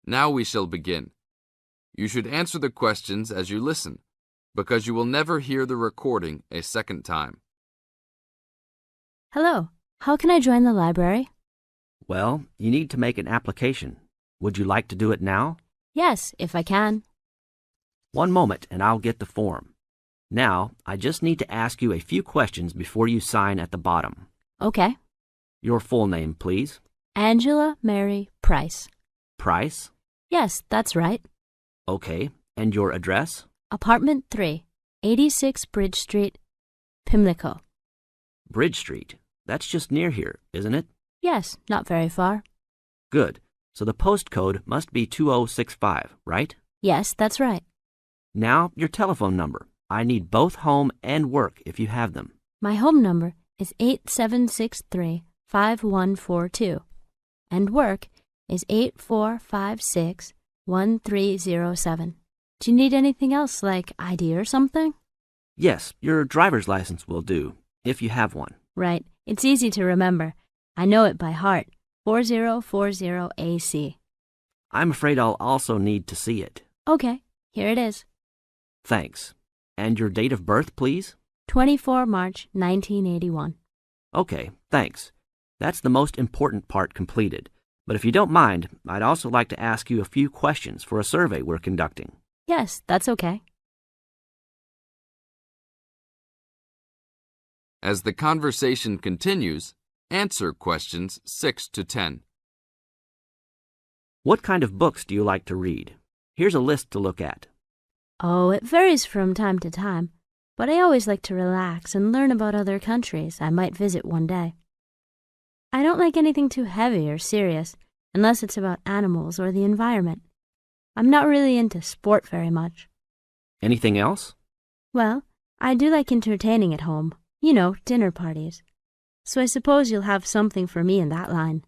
Now we shall begin. You should answer the questions as you listen, because you will never hear the recording a second time. Hello, how can I join the library? Well, you need to make an application. Would you like to do it now? Yes, if I can. One moment and I'll get the form. Now, I just need to ask you a few questions before you sign at the bottom. Okay. Your full name, please. Angela Mary Price. Price? Yes, that's right. Okay. And your address? Apartment 3, 86 Bridge Street, Pimlico. Bridge Street. That's just near here, isn't it? Yes, not very far. Good. So the postcode must be 2065, right? Yes, that's right. Now, your telephone number. I need both home and work if you have them. My home number is 8763-5142, and work is 8456-1307. Do you need anything else, like ID or something? Yes, your driver's license will do, if you have one. Right. It's easy to remember. I know it by heart. 4040AC. I'm afraid I'll also need to see it. Okay, here it is. Thanks. And your date of birth, please? 24 March 1981. Okay, thanks. That's the most important part completed. But if you don't mind, I'd also like to ask you a few questions for a survey we're conducting. Yes, that's okay. As the conversation continues, answer questions 6 to 10. What kind of books do you like to read? Here's a list to look at. Oh, it varies from time to time, but I always like to relax and learn about other countries I might visit one day. I don't like anything too heavy or serious, unless it's about animals or the environment. I'm not really into sport very much. Anything else? Well, I do like entertaining at home. You know, dinner parties. So I suppose you'll have something for me in that line.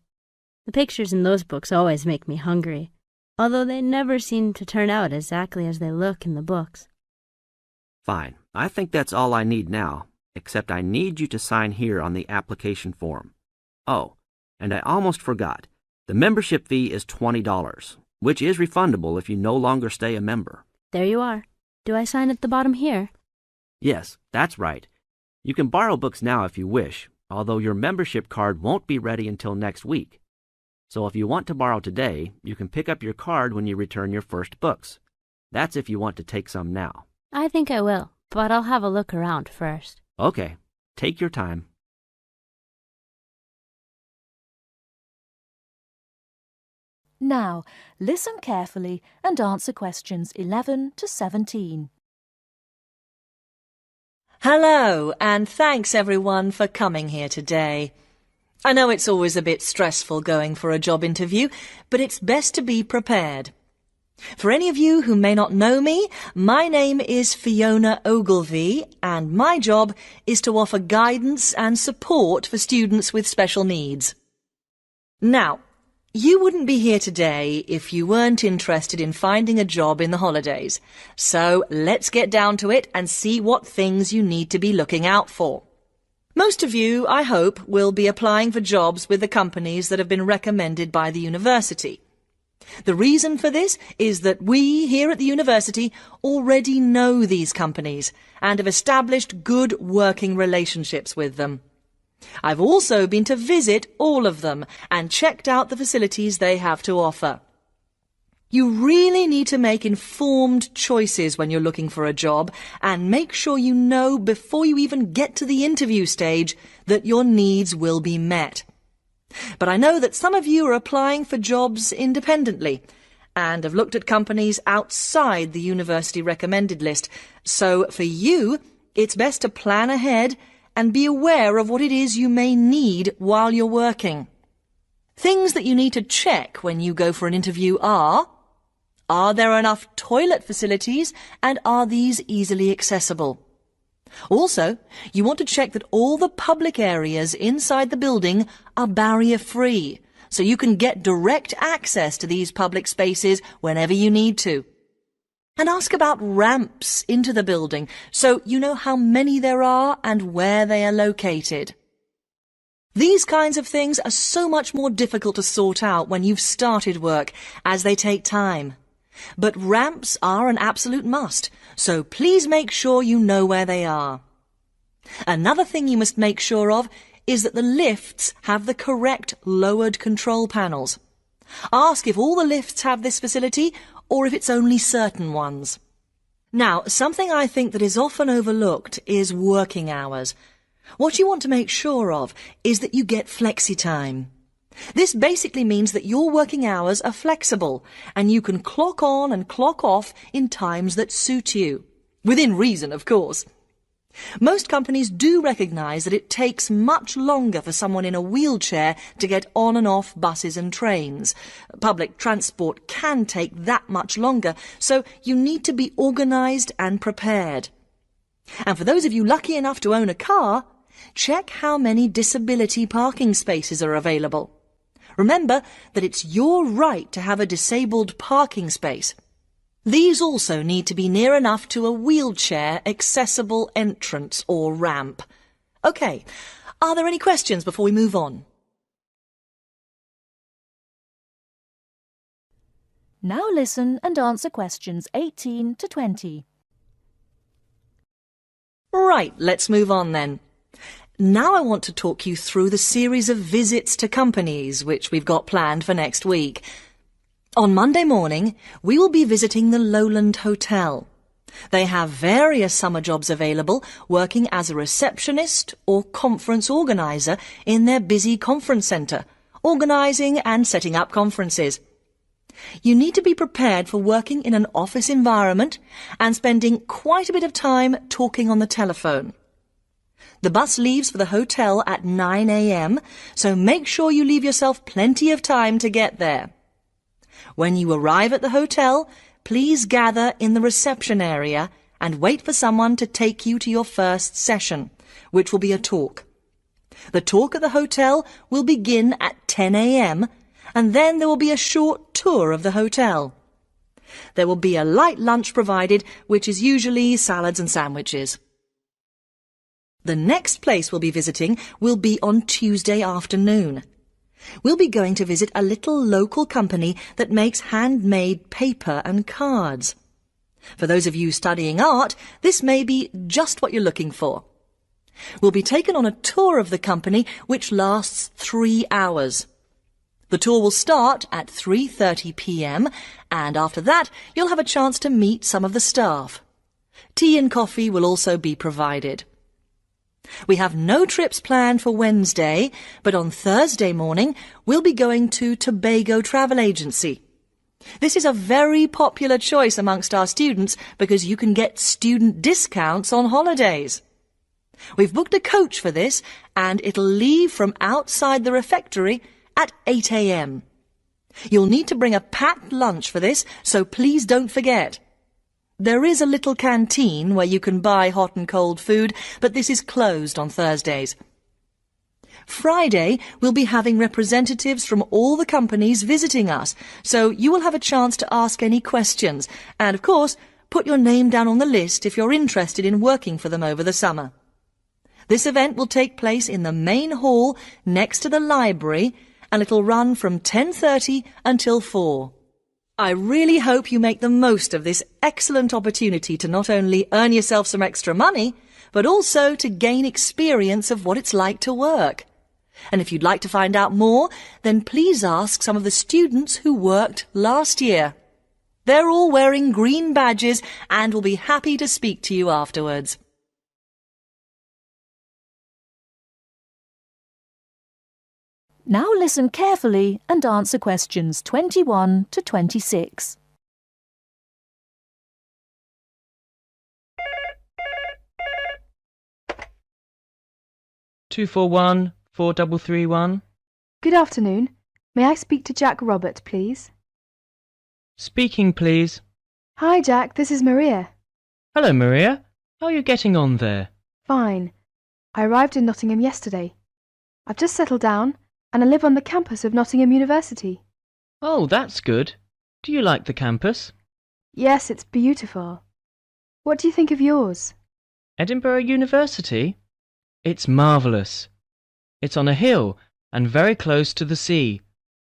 The pictures in those books always make me hungry, although they never seem to turn out exactly as they look in the books. Fine. I think that's all I need now, except I need you to sign here on the application form. Oh, and I almost forgot. The membership fee is $20, which is refundable if you no longer stay a member. There you are. Do I sign at the bottom here? Yes, that's right. You can borrow books now if you wish, although your membership card won't be ready until next week. So if you want to borrow today, you can pick up your card when you return your first books. That's if you want to take some now. I think I will, but I'll have a look around first. Okay, take your time. Now, listen carefully and answer questions 11 to 17. Hello, and thanks everyone for coming here today. I know it's always a bit stressful going for a job interview, but it's best to be prepared. For any of you who may not know me, my name is Fiona Ogilvie, and my job is to offer guidance and support for students with special needs. Now, you wouldn't be here today if you weren't interested in finding a job in the holidays. So let's get down to it and see what things you need to be looking out for. Most of you, I hope, will be applying for jobs with the companies that have been recommended by the university. The reason for this is that we here at the university already know these companies and have established good working relationships with them. I've also been to visit all of them and checked out the facilities they have to offer. You really need to make informed choices when you're looking for a job and make sure you know before you even get to the interview stage that your needs will be met. But I know that some of you are applying for jobs independently and have looked at companies outside the university recommended list. So for you, it's best to plan ahead and be aware of what it is you may need while you're working. Things that you need to check when you go for an interview are there enough toilet facilities and are these easily accessible? Also, you want to check that all the public areas inside the building are barrier-free, so you can get direct access to these public spaces whenever you need to. And ask about ramps into the building, so you know how many there are and where they are located. These kinds of things are so much more difficult to sort out when you've started work, as they take time. But ramps are an absolute must, so please make sure you know where they are. Another thing you must make sure of is that the lifts have the correct lowered control panels. Ask if all the lifts have this facility or if it's only certain ones. Now, something I think that is often overlooked is working hours. What you want to make sure of is that you get flexi time. This basically means that your working hours are flexible and you can clock on and clock off in times that suit you. Within reason, of course. Most companies do recognise that it takes much longer for someone in a wheelchair to get on and off buses and trains. Public transport can take that much longer, so you need to be organised and prepared. And for those of you lucky enough to own a car, check how many disability parking spaces are available. Remember that it's your right to have a disabled parking space. These also need to be near enough to a wheelchair accessible entrance or ramp. OK, are there any questions before we move on? Now listen and answer questions 18 to 20. Right, let's move on then. Now I want to talk you through the series of visits to companies which we've got planned for next week. On Monday morning, we will be visiting the Lowland Hotel. They have various summer jobs available, working as a receptionist or conference organiser in their busy conference centre, organising and setting up conferences. You need to be prepared for working in an office environment and spending quite a bit of time talking on the telephone. The bus leaves for the hotel at 9 a.m, so make sure you leave yourself plenty of time to get there. When you arrive at the hotel, please gather in the reception area and wait for someone to take you to your first session, which will be a talk. The talk at the hotel will begin at 10 a.m, and then there will be a short tour of the hotel. There will be a light lunch provided, which is usually salads and sandwiches. The next place we'll be visiting will be on Tuesday afternoon. We'll be going to visit a little local company that makes handmade paper and cards. For those of you studying art, this may be just what you're looking for. We'll be taken on a tour of the company which lasts 3 hours. The tour will start at 3:30 p.m. and after that you'll have a chance to meet some of the staff. Tea and coffee will also be provided. We have no trips planned for Wednesday, but on Thursday morning we'll be going to Tobago Travel Agency. This is a very popular choice amongst our students because you can get student discounts on holidays. We've booked a coach for this and it'll leave from outside the refectory at 8 a.m. You'll need to bring a packed lunch for this, so please don't forget. There is a little canteen where you can buy hot and cold food, but this is closed on Thursdays. Friday, we'll be having representatives from all the companies visiting us, so you will have a chance to ask any questions, and of course, put your name down on the list if you're interested in working for them over the summer. This event will take place in the main hall next to the library, and it'll run from 10:30 until 4. I really hope you make the most of this excellent opportunity to not only earn yourself some extra money, but also to gain experience of what it's like to work. And if you'd like to find out more, then please ask some of the students who worked last year. They're all wearing green badges and will be happy to speak to you afterwards. Now listen carefully and answer questions 21 to 26. Two 4-1-4-3-3-1. Good afternoon. May I speak to Jack Robert, please? Speaking, please. Hi, Jack. This is Maria. Hello, Maria. How are you getting on there? Fine. I arrived in Nottingham yesterday. I've just settled down, and I live on the campus of Nottingham University. Oh, that's good. Do you like the campus? Yes, it's beautiful. What do you think of yours? Edinburgh University? It's marvellous. It's on a hill and very close to the sea.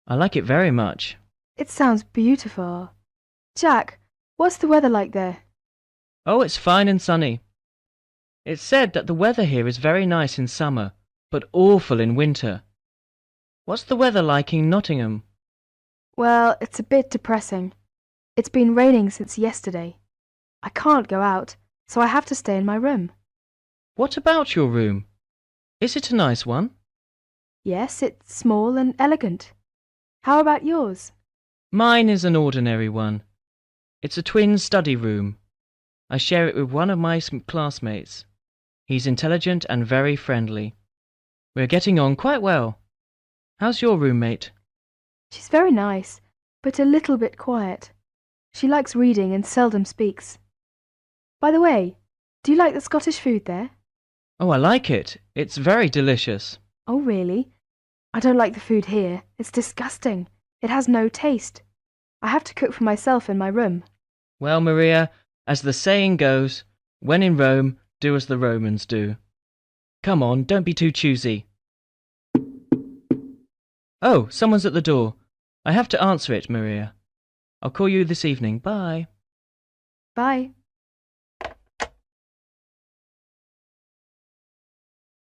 I like it very much. It sounds beautiful. Jack, what's the weather like there? Oh, it's fine and sunny. It's said that the weather here is very nice in summer, but awful in winter. What's the weather like in Nottingham? Well, it's a bit depressing. It's been raining since yesterday. I can't go out, so I have to stay in my room. What about your room? Is it a nice one? Yes, it's small and elegant. How about yours? Mine is an ordinary one. It's a twin study room. I share it with one of my classmates. He's intelligent and very friendly. We're getting on quite well. How's your roommate? She's very nice, but a little bit quiet. She likes reading and seldom speaks. By the way, do you like the Scottish food there? Oh, I like it. It's very delicious. Oh, really? I don't like the food here. It's disgusting. It has no taste. I have to cook for myself in my room. Well, Maria, as the saying goes, when in Rome, do as the Romans do. Come on, don't be too choosy. Oh, someone's at the door. I have to answer it, Maria. I'll call you this evening. Bye. Bye.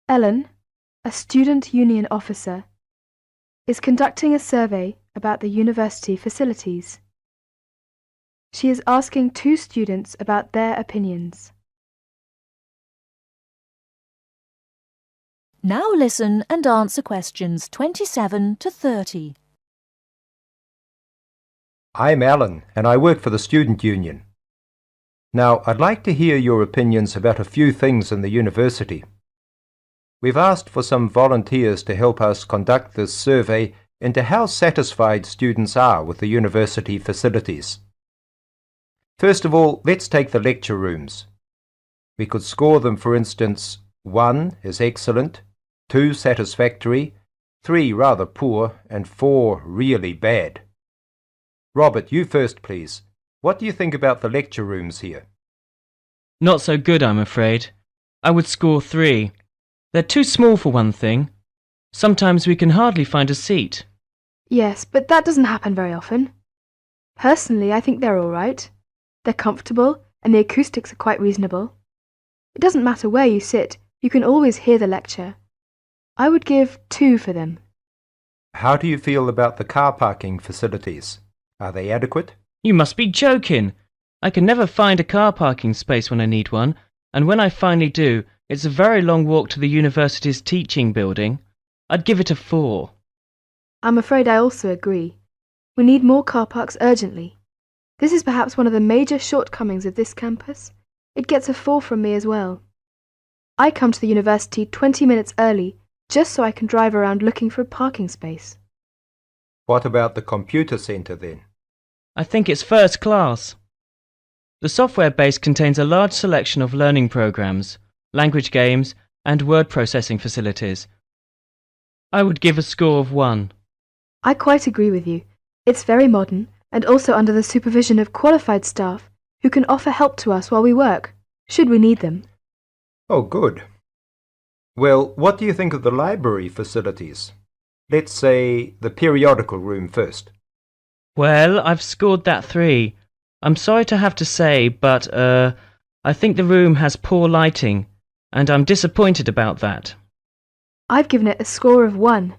Ellen, a student union officer, is conducting a survey about the university facilities. She is asking 2 students about their opinions. Now listen and answer questions 27 to 30. I'm Alan, and I work for the Student Union. Now, I'd like to hear your opinions about a few things in the university. We've asked for some volunteers to help us conduct this survey into how satisfied students are with the university facilities. First of all, let's take the lecture rooms. We could score them, for instance, 1 is excellent, 2 satisfactory, 3 rather poor, and 4 really bad. Robert, you first, please. What do you think about the lecture rooms here? Not so good, I'm afraid. I would score 3. They're too small for one thing. Sometimes we can hardly find a seat. Yes, but that doesn't happen very often. Personally, I think they're all right. They're comfortable, and the acoustics are quite reasonable. It doesn't matter where you sit, you can always hear the lecture. I would give 2 for them. How do you feel about the car parking facilities? Are they adequate? You must be joking. I can never find a car parking space when I need one, and when I finally do, it's a very long walk to the university's teaching building. I'd give it a 4. I'm afraid I also agree. We need more car parks urgently. This is perhaps one of the major shortcomings of this campus. It gets a 4 from me as well. I come to the university 20 minutes early just so I can drive around looking for a parking space. What about the computer centre then? I think it's first class. The software base contains a large selection of learning programs, language games, and word processing facilities. I would give a score of 1. I quite agree with you. It's very modern and also under the supervision of qualified staff who can offer help to us while we work, should we need them. Oh, good. Well, what do you think of the library facilities? Let's say the periodical room first. Well, I've scored that 3. I'm sorry to have to say, but, I think the room has poor lighting, and I'm disappointed about that. I've given it a score of 1.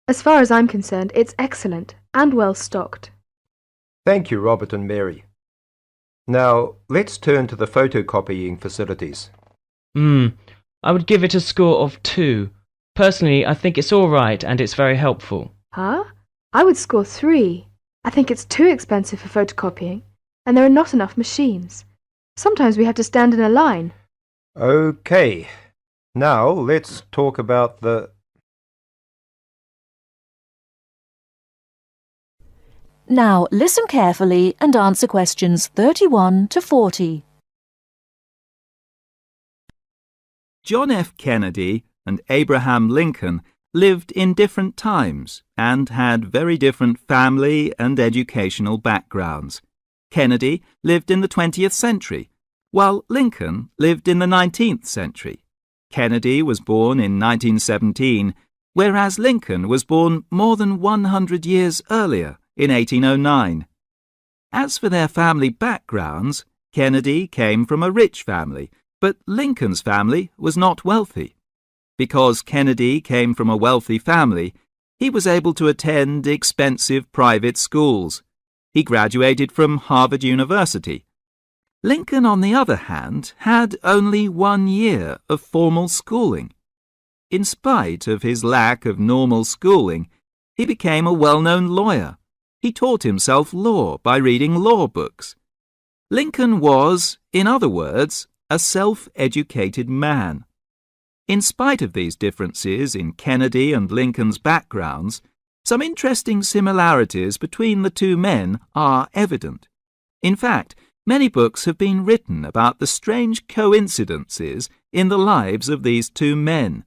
As far as I'm concerned, it's excellent and well stocked. Thank you, Robert and Mary. Now, let's turn to the photocopying facilities. I would give it a score of 2. Personally, I think it's all right and it's very helpful. Huh? I would score 3. I think it's too expensive for photocopying, and there are not enough machines. Sometimes we have to stand in a line. Okay. Now, let's talk about the... Now listen carefully and answer questions 31 to 40. John F. Kennedy and Abraham Lincoln lived in different times and had very different family and educational backgrounds. Kennedy lived in the 20th century, while Lincoln lived in the 19th century. Kennedy was born in 1917, whereas Lincoln was born more than 100 years earlier, in 1809. As for their family backgrounds, Kennedy came from a rich family, but Lincoln's family was not wealthy. Because Kennedy came from a wealthy family, he was able to attend expensive private schools. He graduated from Harvard University. Lincoln, on the other hand, had only 1 year of formal schooling. In spite of his lack of normal schooling, he became a well-known lawyer. He taught himself law by reading law books. Lincoln was, in other words, a self-educated man. In spite of these differences in Kennedy and Lincoln's backgrounds, some interesting similarities between the two men are evident. In fact, many books have been written about the strange coincidences in the lives of these two men.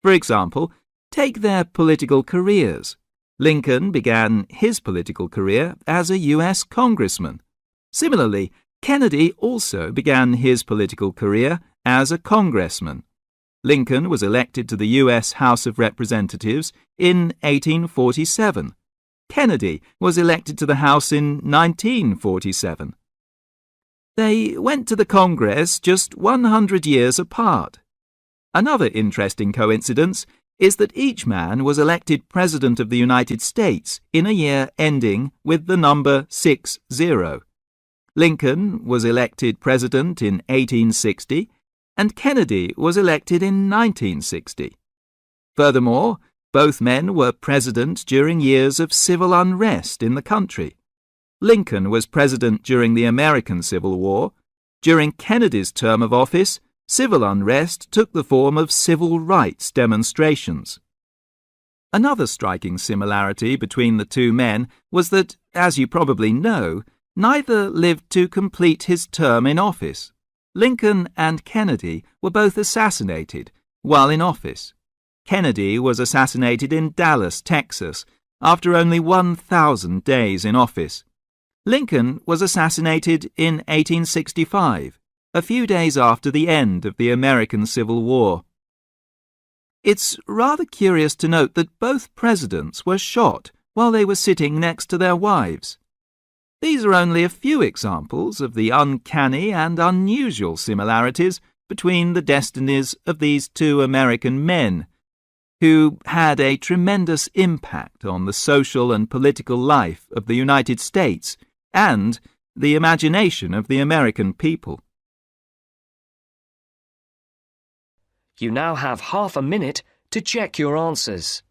For example, take their political careers. Lincoln began his political career as a U.S. congressman. Similarly, Kennedy also began his political career as a congressman. Lincoln was elected to the U.S. House of Representatives in 1847. Kennedy was elected to the House in 1947. They went to the Congress just 100 years apart. Another interesting coincidence is that each man was elected President of the United States in a year ending with the number 60. Lincoln was elected President in 1860, and Kennedy was elected in 1960. Furthermore, both men were president during years of civil unrest in the country. Lincoln was president during the American Civil War. During Kennedy's term of office, civil unrest took the form of civil rights demonstrations. Another striking similarity between the two men was that, as you probably know, neither lived to complete his term in office. Lincoln and Kennedy were both assassinated while in office. Kennedy was assassinated in Dallas, Texas, after only 1,000 days in office. Lincoln was assassinated in 1865, a few days after the end of the American Civil War. It's rather curious to note that both presidents were shot while they were sitting next to their wives. These are only a few examples of the uncanny and unusual similarities between the destinies of these two American men, who had a tremendous impact on the social and political life of the United States and the imagination of the American people. You now have half a minute to check your answers.